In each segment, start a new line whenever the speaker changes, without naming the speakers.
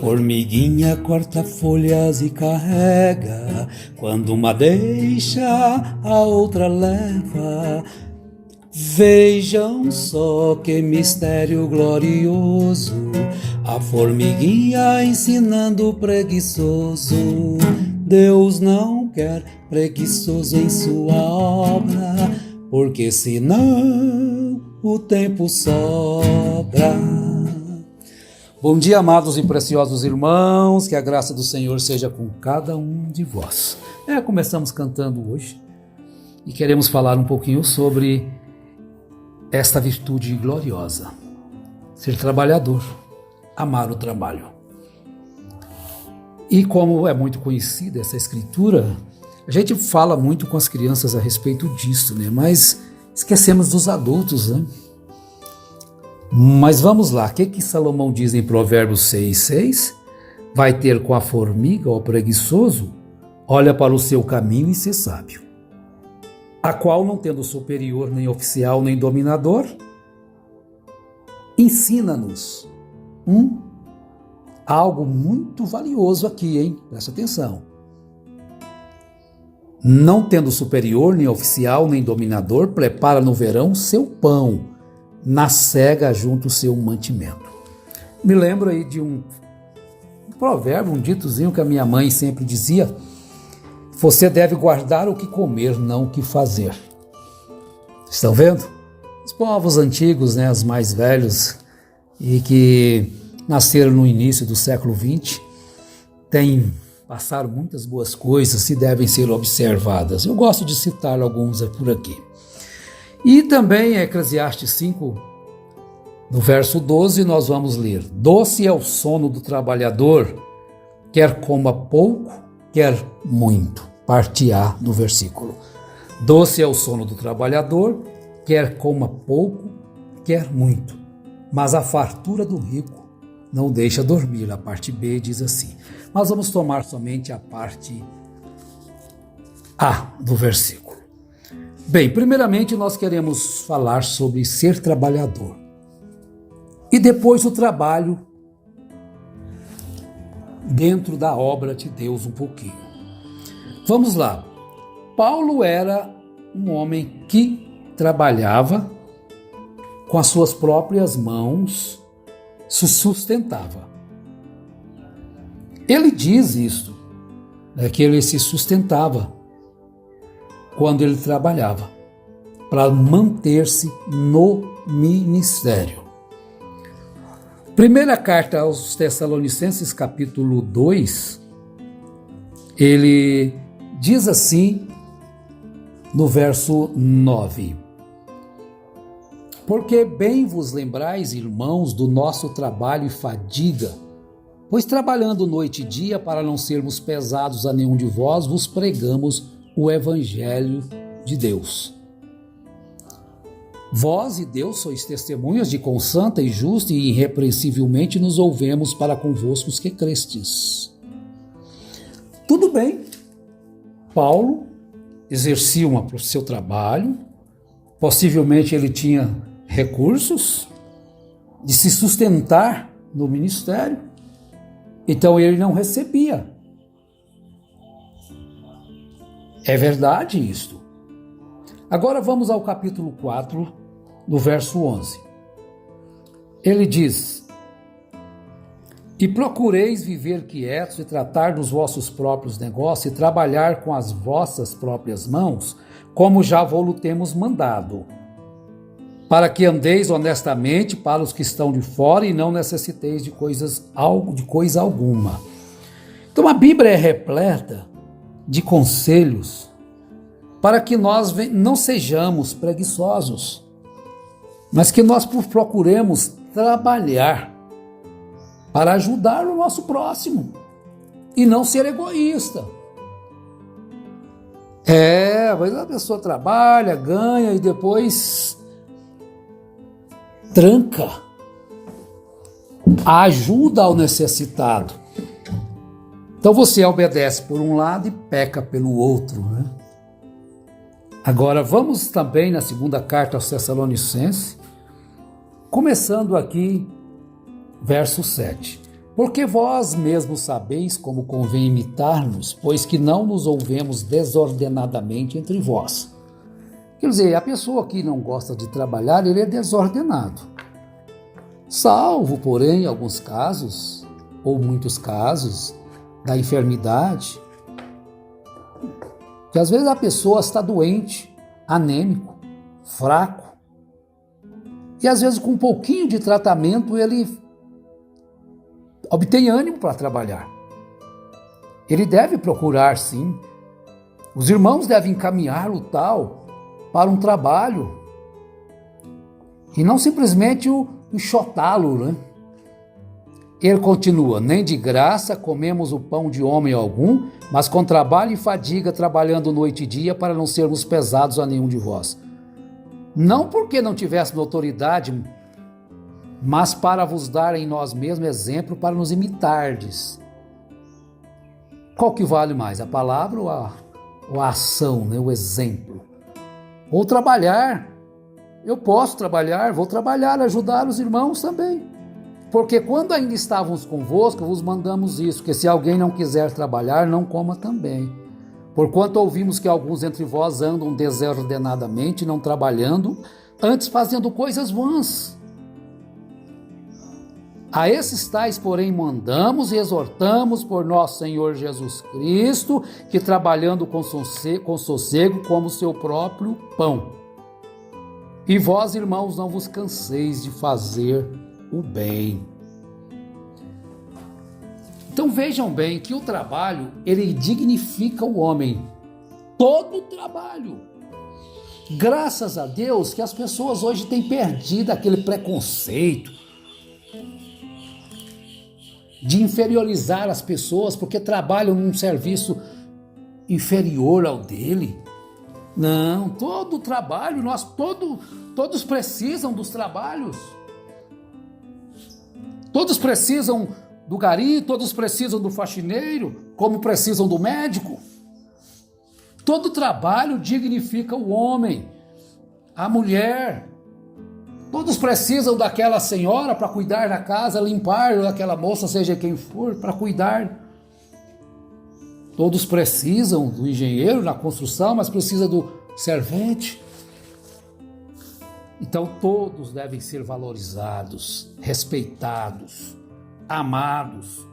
Formiguinha corta folhas e carrega, quando uma deixa, a outra leva. Vejam só que mistério glorioso, a formiguinha ensinando o preguiçoso. Deus não quer preguiçoso em sua obra, porque senão o tempo sobra. Bom dia, amados e preciosos irmãos, que a graça do Senhor seja com cada um de vós. Começamos cantando hoje e queremos falar um pouquinho sobre esta virtude gloriosa, ser trabalhador, amar o trabalho. E como é muito conhecida essa escritura, a gente fala muito com as crianças a respeito disso, né? Mas esquecemos dos adultos, né? Mas vamos lá, o que Salomão diz em Provérbios 6:6? Vai ter com a formiga, ó preguiçoso, olha para o seu caminho e ser sábio, a qual, não tendo superior, nem oficial, nem dominador, ensina-nos algo muito valioso aqui, hein? Presta atenção. Não tendo superior, nem oficial, nem dominador, prepara no verão seu pão, na cega junto o seu mantimento. Me lembro aí de um provérbio, um ditozinho que a minha mãe sempre dizia: você deve guardar o que comer, não o que fazer. Estão vendo? Os povos antigos, né, os mais velhos, e que nasceram no início do século XX, passaram muitas boas coisas e devem ser observadas. Eu gosto de citar alguns por aqui. E também Eclesiastes 5, no verso 12, nós vamos ler: doce é o sono do trabalhador, quer coma pouco, quer muito. Parte A do versículo. Doce é o sono do trabalhador, quer coma pouco, quer muito. Mas a fartura do rico não deixa dormir. A parte B diz assim. Mas vamos tomar somente a parte A do versículo. Bem, primeiramente nós queremos falar sobre ser trabalhador. E depois o trabalho dentro da obra de Deus um pouquinho. Vamos lá. Paulo era um homem que trabalhava com as suas próprias mãos, se sustentava. Ele diz isto, que ele se sustentava quando ele trabalhava, para manter-se no ministério. Primeira carta aos Tessalonicenses, capítulo 2, ele diz assim, no verso 9: porque bem vos lembrais, irmãos, do nosso trabalho e fadiga, pois trabalhando noite e dia, para não sermos pesados a nenhum de vós, vos pregamos o evangelho de Deus. Vós e Deus sois testemunhas de quão santa e justa e irrepreensivelmente nos ouvemos para convosco os que crestes. Tudo bem, Paulo exercia o seu trabalho, possivelmente ele tinha recursos de se sustentar no ministério, então ele não recebia. É verdade isto. Agora vamos ao capítulo 4, no verso 11. Ele diz: e procureis viver quietos e tratar dos vossos próprios negócios e trabalhar com as vossas próprias mãos, como já vos temos mandado, para que andeis honestamente para os que estão de fora e não necessiteis de coisa alguma. Então a Bíblia é repleta de conselhos para que nós não sejamos preguiçosos, mas que nós procuremos trabalhar para ajudar o nosso próximo e não ser egoísta. Às vezes a pessoa trabalha, ganha e depois tranca, ajuda ao necessitado. Então você obedece por um lado e peca pelo outro, né? Agora vamos também na segunda carta aos Tessalonicenses, começando aqui, verso 7. Porque vós mesmos sabeis como convém imitar-nos, pois que não nos ouvemos desordenadamente entre vós. Quer dizer, a pessoa que não gosta de trabalhar, ele é desordenado. Salvo, porém, alguns casos, ou muitos casos, da enfermidade, que às vezes a pessoa está doente, anêmico, fraco, e às vezes com um pouquinho de tratamento ele obtém ânimo para trabalhar. Ele deve procurar, sim. Os irmãos devem encaminhá-lo tal para um trabalho e não simplesmente o enxotá-lo, né? Ele continua: nem de graça comemos o pão de homem algum, mas com trabalho e fadiga, trabalhando noite e dia, para não sermos pesados a nenhum de vós. Não porque não tivéssemos autoridade, mas para vos dar em nós mesmos exemplo para nos imitardes. Qual que vale mais, a palavra ou a ação, né? O exemplo? Ou trabalhar. Eu posso trabalhar, vou trabalhar, ajudar os irmãos também. Porque quando ainda estávamos convosco, vos mandamos isso, que se alguém não quiser trabalhar, não coma também. Porquanto ouvimos que alguns entre vós andam desordenadamente, não trabalhando, antes fazendo coisas vãs. A esses tais, porém, mandamos e exortamos por nosso Senhor Jesus Cristo, que trabalhando com sossego como seu próprio pão. E vós, irmãos, não vos canseis de fazer o bem. Então vejam bem que o trabalho, ele dignifica o homem. Todo o trabalho. Graças a Deus que as pessoas hoje têm perdido aquele preconceito de inferiorizar as pessoas porque trabalham num serviço inferior ao dele. Não, todo o trabalho, todos precisam dos trabalhos. Todos precisam do gari, todos precisam do faxineiro, como precisam do médico. Todo trabalho dignifica o homem, a mulher. Todos precisam daquela senhora para cuidar da casa, limpar, daquela moça, seja quem for, para cuidar. Todos precisam do engenheiro na construção, mas precisa do servente. Então todos devem ser valorizados, respeitados, amados.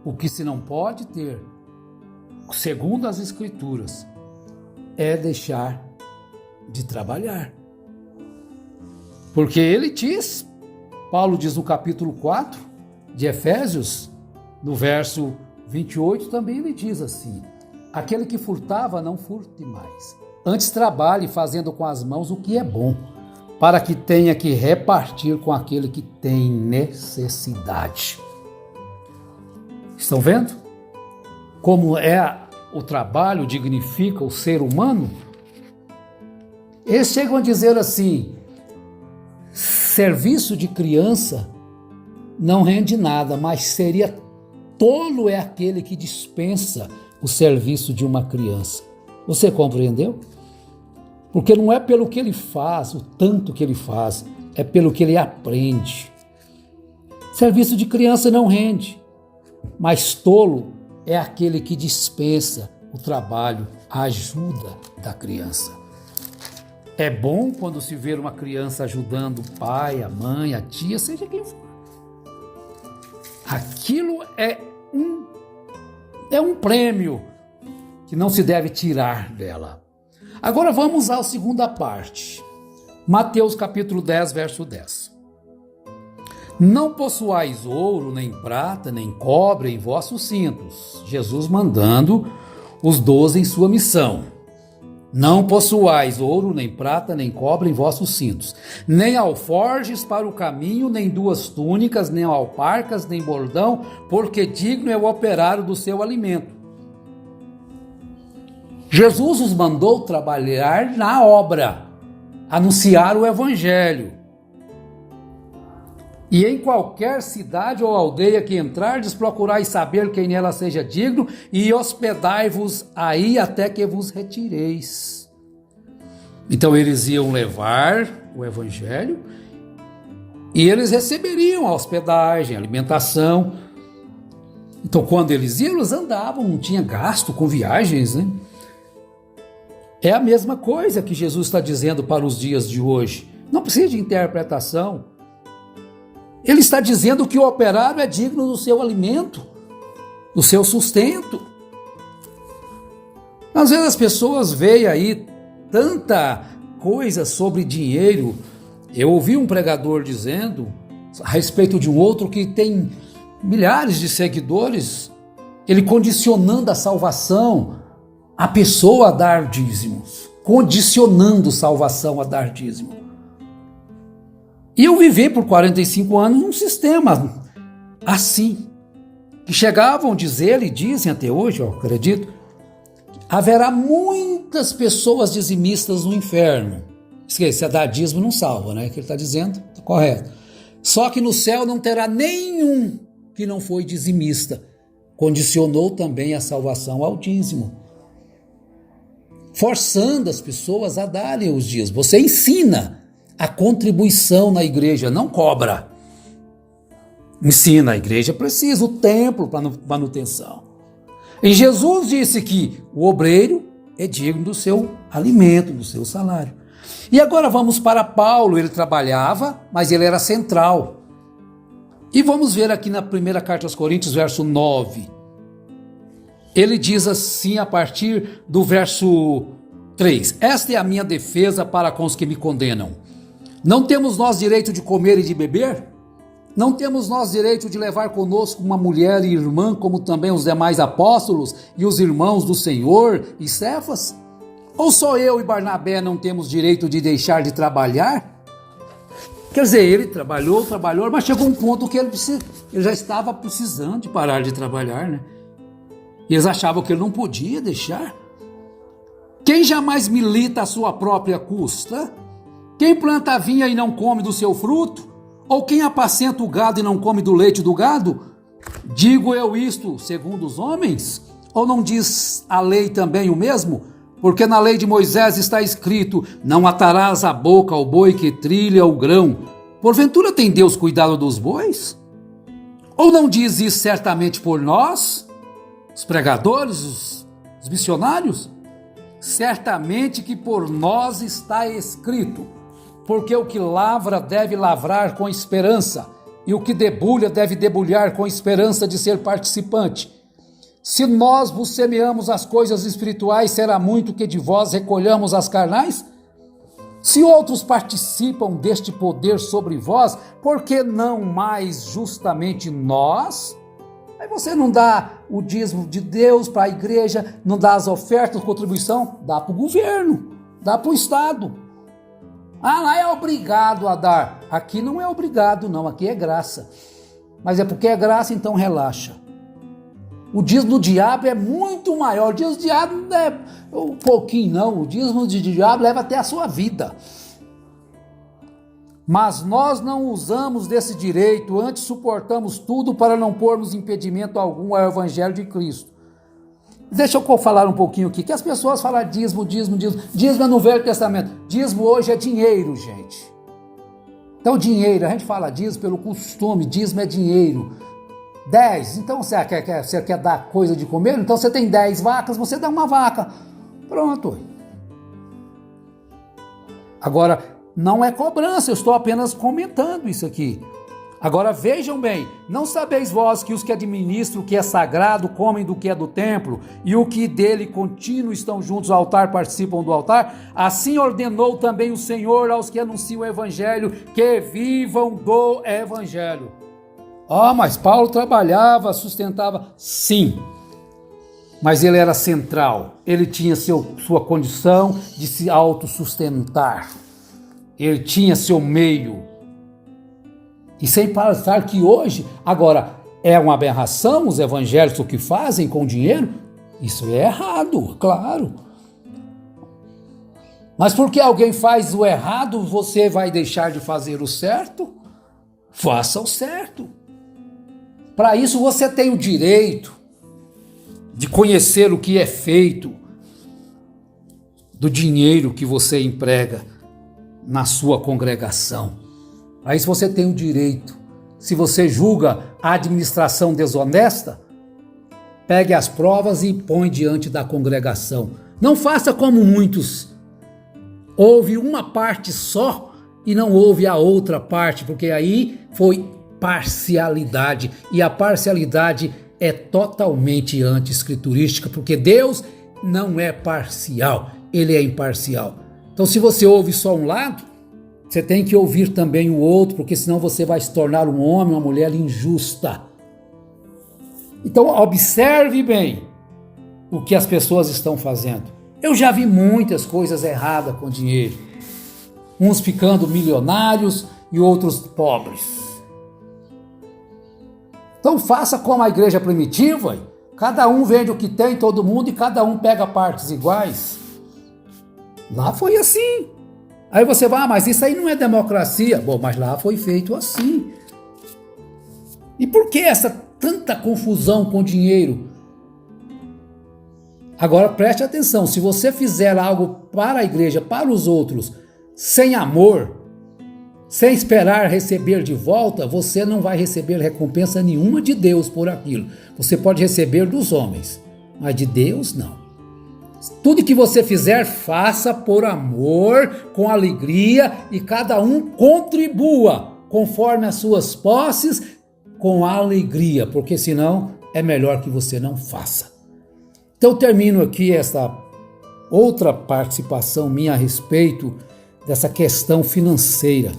O que se não pode ter, segundo as Escrituras, é deixar de trabalhar. Porque ele diz, Paulo diz no capítulo 4 de Efésios, no verso 28, também ele diz assim: aquele que furtava, não furte mais. Antes trabalhe fazendo com as mãos o que é bom, para que tenha que repartir com aquele que tem necessidade. Estão vendo? Como o trabalho dignifica o ser humano? Eles chegam a dizer assim: serviço de criança não rende nada, mas seria tolo é aquele que dispensa o serviço de uma criança. Você compreendeu? Porque não é pelo que ele faz, o tanto que ele faz, é pelo que ele aprende. Serviço de criança não rende, mas tolo é aquele que dispensa o trabalho, a ajuda da criança. É bom quando se vê uma criança ajudando o pai, a mãe, a tia, seja quem for. Aquilo é um prêmio que não se deve tirar dela. Agora vamos à segunda parte. Mateus capítulo 10, verso 10. Não possuais ouro, nem prata, nem cobre em vossos cintos. Jesus mandando os 12 em sua missão. Não possuais ouro, nem prata, nem cobre em vossos cintos, nem alforjes para o caminho, nem 2 túnicas, nem alparcas, nem bordão, porque digno é o operário do seu alimento. Jesus os mandou trabalhar na obra, anunciar o evangelho. E em qualquer cidade ou aldeia que entrardes, procurai saber quem nela seja digno, e hospedai-vos aí até que vos retireis. Então eles iam levar o evangelho e eles receberiam a hospedagem, a alimentação, Então, quando eles iam, eles andavam, não tinha gasto com viagens, né? É a mesma coisa que Jesus está dizendo para os dias de hoje. Não precisa de interpretação. Ele está dizendo que o operário é digno do seu alimento, do seu sustento. Às vezes as pessoas veem aí tanta coisa sobre dinheiro. Eu ouvi um pregador dizendo a respeito de um outro que tem milhares de seguidores, ele condicionando a salvação, a pessoa a dar dízimos, condicionando salvação a dar dízimo. E eu vivi por 45 anos num sistema assim, que chegavam a dizer, e dizem até hoje, eu acredito, haverá muitas pessoas dizimistas no inferno. Esquece, dar dízimo não salva, né? O que ele está dizendo, está correto. Só que no céu não terá nenhum que não foi dizimista. Condicionou também a salvação ao dízimo, forçando as pessoas a darem os dízimos. Você ensina a contribuição na igreja, não cobra. Ensina, a igreja precisa, o templo para manutenção. E Jesus disse que o obreiro é digno do seu alimento, do seu salário. E agora vamos para Paulo, ele trabalhava, mas ele era central. E vamos ver aqui na primeira carta aos Coríntios, verso 9. Ele diz assim a partir do verso 3. Esta é a minha defesa para com os que me condenam. Não temos nós direito de comer e de beber? Não temos nós direito de levar conosco uma mulher e irmã, como também os demais apóstolos e os irmãos do Senhor e Cefas? Ou só eu e Barnabé não temos direito de deixar de trabalhar? Quer dizer, ele trabalhou, mas chegou um ponto que ele já estava precisando de parar de trabalhar, né? E eles achavam que ele não podia deixar. Quem jamais milita à sua própria custa? Quem planta a vinha e não come do seu fruto? Ou quem apacenta o gado e não come do leite do gado? Digo eu isto segundo os homens? Ou não diz a lei também o mesmo? Porque na lei de Moisés está escrito: não atarás a boca ao boi que trilha o grão. Porventura tem Deus cuidado dos bois? Ou não diz isso certamente por nós, os pregadores, os missionários? Certamente que por nós está escrito: porque o que lavra deve lavrar com esperança, e o que debulha deve debulhar com esperança de ser participante. Se nós vos semeamos as coisas espirituais, será muito que de vós recolhamos as carnais? Se outros participam deste poder sobre vós, por que não mais justamente nós? Aí você não dá o dízimo de Deus para a igreja, não dá as ofertas, contribuição, dá para o governo, dá para o Estado. Ah, lá é obrigado a dar. Aqui não é obrigado, não, aqui é graça. Mas é porque é graça, então relaxa. O dízimo do diabo é muito maior. O dízimo do diabo não é um pouquinho, não. O dízimo do diabo leva até a sua vida. Mas nós não usamos desse direito, antes suportamos tudo para não pormos impedimento algum ao evangelho de Cristo. Deixa eu falar um pouquinho aqui, que as pessoas falam dízimo. Dízimo é no Velho Testamento. Dízimo hoje é dinheiro, gente. Então dinheiro, a gente fala dízimo pelo costume, dízimo é dinheiro. 10, então você quer dar coisa de comer? Então você tem 10 vacas, você dá uma vaca. Pronto. Agora, não é cobrança, eu estou apenas comentando isso aqui. Agora vejam bem, não sabeis vós que os que administram o que é sagrado comem do que é do templo, e o que dele contínuo estão juntos ao altar participam do altar? Assim ordenou também o Senhor aos que anunciam o evangelho, que vivam do evangelho. Mas Paulo trabalhava, sustentava, sim, mas ele era central, ele tinha sua condição de se autossustentar, ele tinha seu meio. E sem pensar que hoje, agora, é uma aberração os evangélicos o que fazem com dinheiro? Isso é errado, claro. Mas porque alguém faz o errado, você vai deixar de fazer o certo? Faça o certo. Para isso você tem o direito de conhecer o que é feito do dinheiro que você emprega na sua congregação. Para isso você tem o direito. Se você julga a administração desonesta, pegue as provas e põe diante da congregação. Não faça como muitos. Ouve uma parte só e não ouve a outra parte, porque aí foi parcialidade. E a parcialidade é totalmente anti-escriturística, porque Deus não é parcial, Ele é imparcial. Então, se você ouve só um lado, você tem que ouvir também o outro, porque senão você vai se tornar um homem, uma mulher injusta. Então, observe bem o que as pessoas estão fazendo. Eu já vi muitas coisas erradas com dinheiro. Uns ficando milionários e outros pobres. Então faça como a igreja primitiva. Cada um vende o que tem, todo mundo, e cada um pega partes iguais. Lá foi assim. Aí você vai, mas isso aí não é democracia. Bom, mas lá foi feito assim. E por que essa tanta confusão com dinheiro? Agora preste atenção, se você fizer algo para a igreja, para os outros, sem amor, sem esperar receber de volta, você não vai receber recompensa nenhuma de Deus por aquilo. Você pode receber dos homens, mas de Deus não. Tudo que você fizer, faça por amor, com alegria, e cada um contribua conforme as suas posses, com alegria, porque senão é melhor que você não faça. Então termino aqui esta outra participação minha a respeito dessa questão financeira.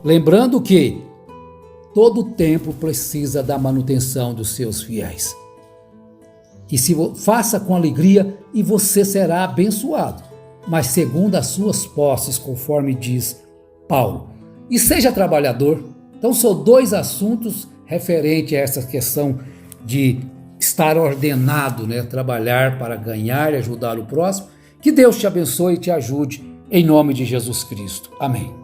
Lembrando que todo templo precisa da manutenção dos seus fiéis. E se faça com alegria e você será abençoado, mas segundo as suas posses, conforme diz Paulo. E seja trabalhador. Então são dois assuntos referentes a essa questão de estar ordenado, trabalhar para ganhar e ajudar o próximo. Que Deus te abençoe e te ajude, em nome de Jesus Cristo. Amém.